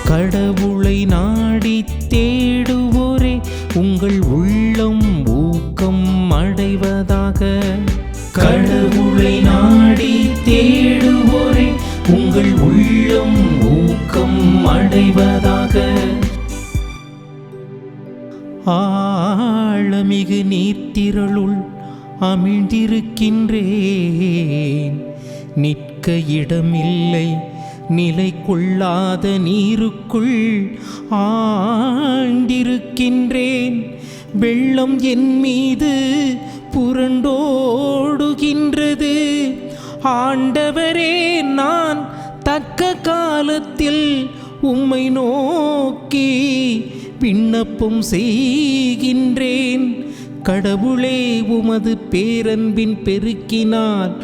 கடவுளை நாடி தேடுவோரே உங்கள் உள்ளம் ஊக்கம் அடைவதாக. கடவுளை நாடி தேடுவோரே உங்கள் உள்ளம் ஊக்கம் அடைவதாக. ஆழமிகு நீர்த்திரளுள் அமிழ்ந்திருக்கின்றேன், நிற்க இடமில்லை, நிலை கொள்ளாத நீருக்குள் ஆழ்ந்திருக்கின்றேன். வெள்ளம் என் மீது புரண்டோடுகின்றது. ஆண்டவரே, நான் தக்க காலத்தில் உம்மை நோக்கி விண்ணப்பம் செய்கின்றேன். கடவுளே, உமது பேரன்பின் பெருக்கினால்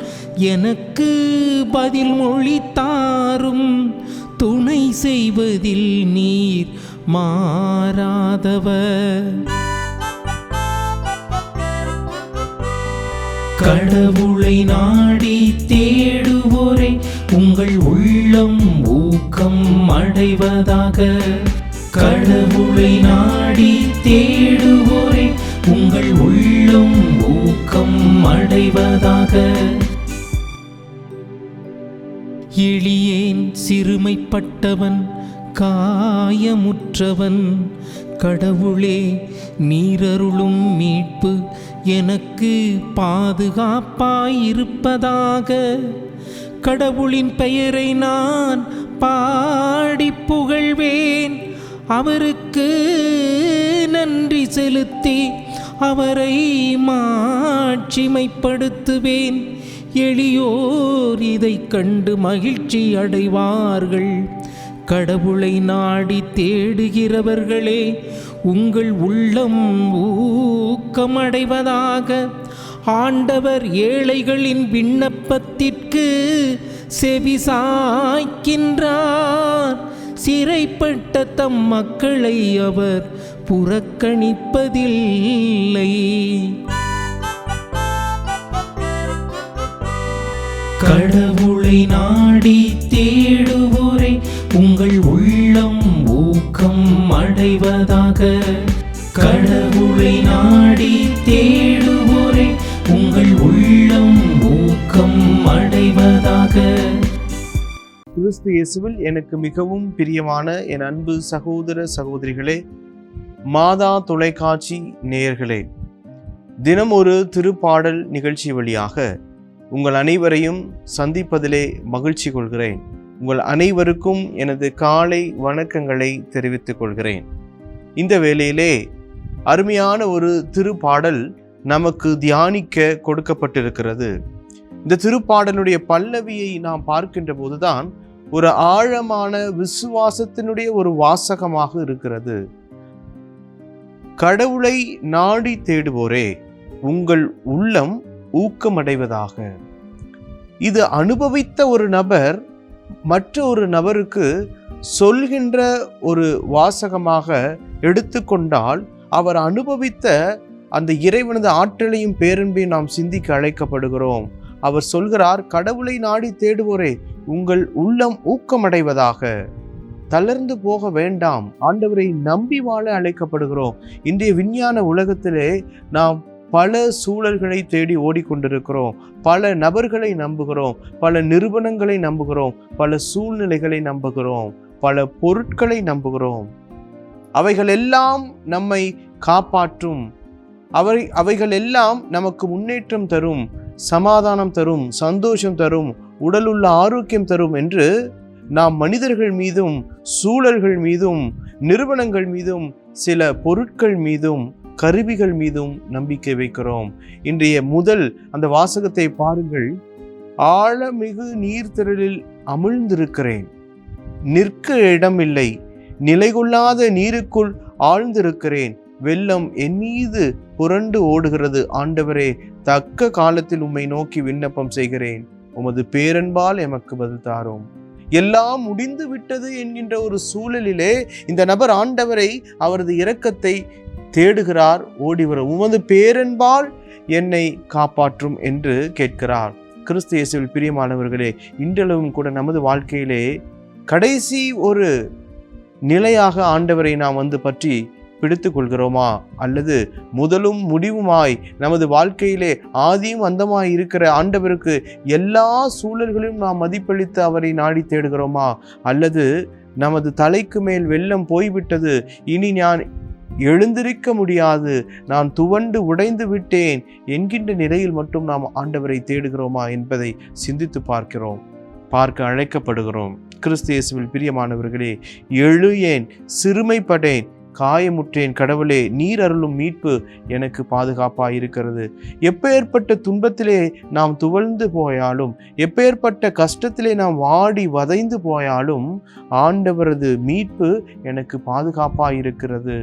எனக்கு பதில் மொழி தாரும். துணை செய்வதில் நீர் மாறாதவர். கடவுளை நாடி தேடுவோரே உங்கள் உள்ளம் ஊக்கம் அடைவதாக. கடவுளை நாடி தேடுவோரே உங்கள் உள்ளம் ஊக்கம் அடைவதாக. எளியேன், சிறுமைப்பட்டவன், காயமுற்றவன். கடவுளே, நீரருளும் மீட்பு எனக்கு பாதுகாப்பாயிருப்பதாக. கடவுளின் பெயரை நான் பாடி புகழ்வேன். அவருக்கு நன்றி செலுத்தி அவரை மாட்சிமைப்படுத்துவேன். எளியோர் இதை கண்டு மகிழ்ச்சி அடைவார்கள். கடவுளை நாடி தேடுகிறவர்களே உங்கள் உள்ளம் ஊக்கமடைவதாக. ஆண்டவர் ஏழைகளின் விண்ணப்பத்திற்கு செவிசாய்க்கின்றார். சிறைப்பட்ட தம் மக்களை அவர் புறக்கணிப்பதில்லை. கடவுளை நாடி தேடுவோரே உங்கள் உள்ளம் ஊக்கம் அடைவதாக. கடவுளை நாடி தேடுவோரே உங்கள் உள்ளம் ஊக்கம் அடைவதாக. கிறிஸ்து இயேசுவில் எனக்கு மிகவும் பிரியமான என் அன்பு சகோதர சகோதரிகளே, மாதா தொலைக்காட்சி நேயர்களே, தினம் ஒரு திருப்பாடல் நிகழ்ச்சி வழியாக உங்கள் அனைவரையும் சந்திப்பதிலே மகிழ்ச்சி கொள்கிறேன். உங்கள் அனைவருக்கும் எனது காலை வணக்கங்களை தெரிவித்துக் கொள்கிறேன். இந்த வேளையிலே அருமையான ஒரு திருப்பாடல் நமக்கு தியானிக்க கொடுக்கப்பட்டிருக்கிறது. இந்த திருப்பாடலுடைய பல்லவியை நாம் பார்க்கின்ற போதுதான் ஒரு ஆழமான விசுவாசத்தினுடைய ஒரு வாசகமாக இருக்கிறது. கடவுளை நாடி தேடுவோரே உங்கள் உள்ளம் ஊக்கமடைவதாக. இது அனுபவித்த ஒரு நபர் மற்ற ஒரு நபருக்கு சொல்கின்ற ஒரு வாசகமாக எடுத்துக்கொண்டால் அவர் அனுபவித்த அந்த இறைவனது ஆற்றலையும் பேரன்பையும் நாம் சிந்திக்க அழைக்கப்படுகிறோம். அவர் சொல்கிறார், கடவுளை நாடி தேடுவோரே உங்கள் உள்ளம் ஊக்கமடைவதாக. தளர்ந்து போக வேண்டாம், ஆண்டவரை நம்பி வாழ அழைக்கப்படுகிறோம். இன்றைய விஞ்ஞான உலகத்திலே நாம் பல சூழல்களை தேடி ஓடிக்கொண்டிருக்கிறோம். பல நபர்களை நம்புகிறோம், பல நிறுவனங்களை நம்புகிறோம், பல சூழ்நிலைகளை நம்புகிறோம், பல பொருட்களை நம்புகிறோம். அவைகள் எல்லாம் நம்மை காப்பாற்றும், அவைகள் எல்லாம் நமக்கு முன்னேற்றம் தரும், சமாதானம் தரும், சந்தோஷம் தரும், உடலுள்ள ஆரோக்கியம் தரும் என்று நாம் மனிதர்கள் மீதும் சூழல்கள் மீதும் நிறுவனங்கள் மீதும் சில பொருட்கள் மீதும் கருவிகள் மீதும் நம்பிக்கை வைக்கிறோம். இன்றைய முதல் அந்த வாசகத்தை பாருங்கள். ஆழமிகு நீர்த்திரளில் அமிழ்ந்திருக்கிறேன், நிற்க இடமில்லை, நிலை கொள்ளாத நீருக்குள் ஆழ்ந்திருக்கிறேன். வெள்ளம் என் மீது புரண்டு ஓடுகிறது. ஆண்டவரே, தக்க காலத்தில் உம்மை நோக்கி விண்ணப்பம் செய்கிறேன். உமது பேரன்பால் எமக்கு பதில் தாரும். எல்லாம் முடிந்து விட்டது என்கின்ற ஒரு சூழலிலே இந்த நபர் ஆண்டவரை, அவரது இரக்கத்தை தேடுகிறார், ஓடிவர உமது பேரன்பால் என்னை காப்பாற்றும் என்று கேட்கிறார். கிறிஸ்து இயேசுவில் பிரியமானவர்களே, இன்றளவும் கூட நமது வாழ்க்கையிலே கடைசி ஒரு நிலையாக ஆண்டவரை நாம் பற்றி பிடித்து கொள்கிறோமா? அல்லது முதலும் முடிவுமாய் நமது வாழ்க்கையிலே ஆதியும் அந்தமாய் இருக்கிற ஆண்டவருக்கு எல்லா சூழல்களையும் நாம் மதிப்பளித்து அவரை நாடி தேடுகிறோமா? அல்லது நமது தலைக்கு மேல் வெள்ளம் போய்விட்டது, இனி நான் எழுந்திருக்க முடியாது, நான் துவண்டு உடைந்து விட்டேன் என்கின்ற நிலையில் மட்டும் நாம் ஆண்டவரை தேடுகிறோமா என்பதை சிந்தித்து பார்க்க அழைக்கப்படுகிறோம். கிறிஸ்து இயேசுவில் பிரியமானவர்களே, எழுயேன், சிறுமைப்படேன், காயமுற்றேன், கடவுளே நீர் அருளும் மீட்பு எனக்கு பாதுகாப்பாக இருக்கிறது. எப்பேற்பட்ட துன்பத்திலே நாம் துவழ்ந்து போயாலும், எப்பேற்பட்ட கஷ்டத்திலே நாம் வாடி வதைந்து போயாலும் ஆண்டவரது மீட்பு எனக்கு பாதுகாப்பாக இருக்கிறது.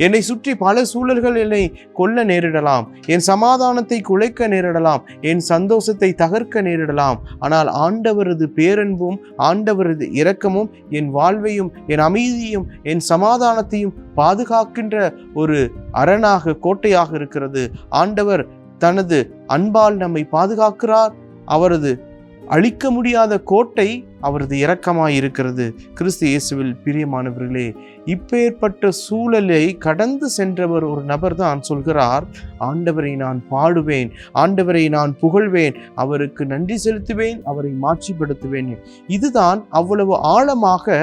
என்னை சுற்றி பல சூழல்கள் என்னை கொல்ல நேரிடலாம், என் சமாதானத்தை குலைக்க நேரிடலாம், என் சந்தோஷத்தை தகர்க்க நேரிடலாம். ஆனால் ஆண்டவரது பேரன்பும் ஆண்டவரது இரக்கமும் என் வாழ்வையும் என் அமைதியும் என் சமாதானத்தையும் பாதுகாக்கின்ற ஒரு அரணாக, கோட்டையாக இருக்கிறது. ஆண்டவர் தனது அன்பால் நம்மை பாதுகாக்கிறார். அவரது அழிக்க முடியாத கோட்டை அவரது இரக்கமாய் இருக்கிறது. கிறிஸ்து இயேசுவில் பிரியமானவர்களே, இப்பேற்பட்ட சூழலை கடந்து சென்றவர் ஒரு நபர் தான் சொல்கிறார், ஆண்டவரை நான் பாடுவேன், ஆண்டவரை நான் புகழ்வேன், அவருக்கு நன்றி செலுத்துவேன், அவரை மாட்சிப்படுத்துவேன். இதுதான் அவ்வளவு ஆழமாக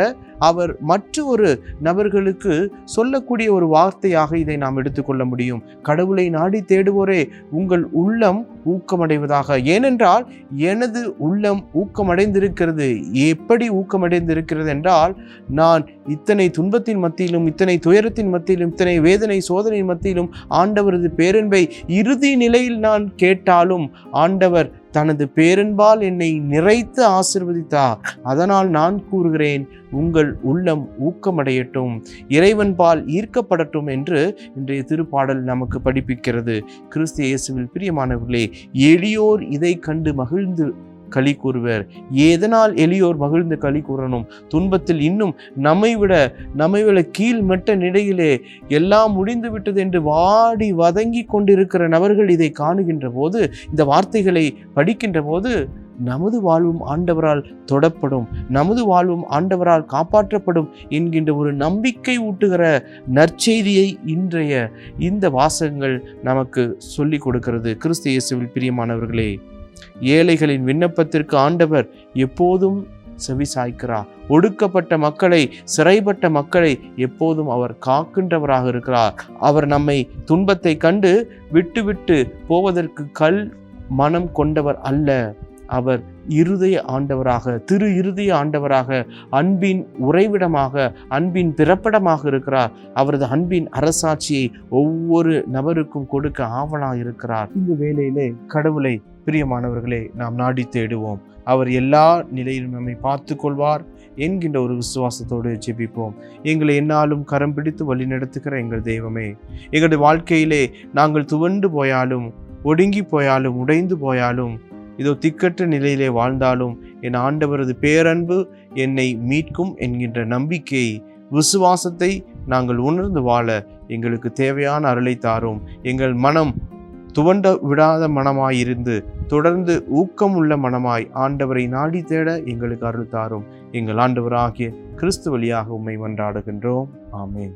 அவர் மற்ற ஒரு நபர்களுக்கு சொல்லக்கூடிய ஒரு வார்த்தையாக இதை நாம் எடுத்துக்கொள்ள முடியும். கடவுளை நாடி தேடுவோரே, உங்கள் உள்ளம் ஊக்கமடைவதாக. ஏனென்றால் எனது உள்ளம் ஊக்கமடைந்திருக்கிறது. எப்படி ஊக்கமடைந்திருக்கிறது என்றால், நான் இத்தனை துன்பத்தின் மத்தியிலும், இத்தனை துயரத்தின் மத்தியிலும், இத்தனை வேதனை சோதனை மத்தியிலும் ஆண்டவரது பேரன்பை இறுதி நிலையில் நான் கேட்டாலும் ஆண்டவர் தனது பேரன்பால் என்னை நிறைத்து ஆசீர்வதித்தார். அதனால் நான் கூறுகிறேன், உங்கள் உள்ளம் ஊக்கமடையட்டும், இறைவன்பால் ஈர்க்கப்படட்டும் என்று இன்றைய திருப்பாடல் நமக்கு படிப்பிக்கிறது. கிறிஸ்து இயேசுவில் பிரியமானவர்களே, எளியோர் இதை கண்டு மகிழ்ந்து களி கூறுவர். எதனால் எளியோர் மகிழ்ந்து களி கூறணும்? துன்பத்தில் இன்னும் நம்மை விட கீழ்மட்ட நிலையிலே எல்லாம் முடிந்து விட்டது என்று வாடி வதங்கி கொண்டிருக்கிற நபர்கள் இதை காணுகின்ற போது, இந்த வார்த்தைகளை படிக்கின்ற போது, நமது வாழ்வும் ஆண்டவரால் தொடப்படும், நமது வாழ்வும் ஆண்டவரால் காப்பாற்றப்படும் என்கின்ற ஒரு நம்பிக்கை ஊட்டுகிற நற்செய்தியை இன்றைய இந்த வாசகங்கள் நமக்கு சொல்லிக் கொடுக்கிறது. கிறிஸ்து இயேசுவில் பிரியமானவர்களே, ஏழைகளின் விண்ணப்பத்திற்கு ஆண்டவர் எப்போதும் செவி சாய்க்கிறார். ஒடுக்கப்பட்ட மக்களை, சிறைப்பட்ட மக்களை எப்போதும் அவர் காக்கின்றவராக இருக்கிறார். அவர் நம்மை துன்பத்தை கண்டு விட்டு போவதற்கு கல் மனம் கொண்டவர் அல்ல. அவர் இருதய ஆண்டவராக, திரு இருதய ஆண்டவராக, அன்பின் உறைவிடமாக, அன்பின் பிறப்பிடமாக இருக்கிறார். அவரது அன்பின் அரசாட்சியை ஒவ்வொரு நபருக்கும் கொடுக்க ஆவலாக இருக்கிறார். இந்த வேளையிலே கடவுளை பிரியமானவர்களே நாம் நாடி தேடுவோம். அவர் எல்லா நிலையிலும் நம்மை பார்த்து கொள்வார் என்கின்ற ஒரு விசுவாசத்தோடு ஜெபிப்போம். எங்களை என்னாலும் கரம் பிடித்து வழி நடத்துகிற எங்கள் தெய்வமே, எங்களுடைய வாழ்க்கையிலே நாங்கள் துவண்டு போயாலும், ஒடுங்கி போயாலும், உடைந்து போயாலும், இதோ திக்கற்ற நிலையிலே வாழ்ந்தாலும் என் ஆண்டவரது பேரன்பு என்னை மீட்கும் என்கின்ற நம்பிக்கை, விசுவாசத்தை நாங்கள் உணர்ந்து வாழ எங்களுக்கு தேவையான அருளை தாரும். எங்கள் மனம் துவண்ட விடாத மனமாயிருந்து தொடர்ந்து ஊக்கம் உள்ள மனமாய் ஆண்டவரை நாடி தேட எங்களுக்கு அருள் தாரும். எங்கள் ஆண்டவராகிய கிறிஸ்து வழியாக உம்மை மன்றாடுகின்றோம். ஆமென்.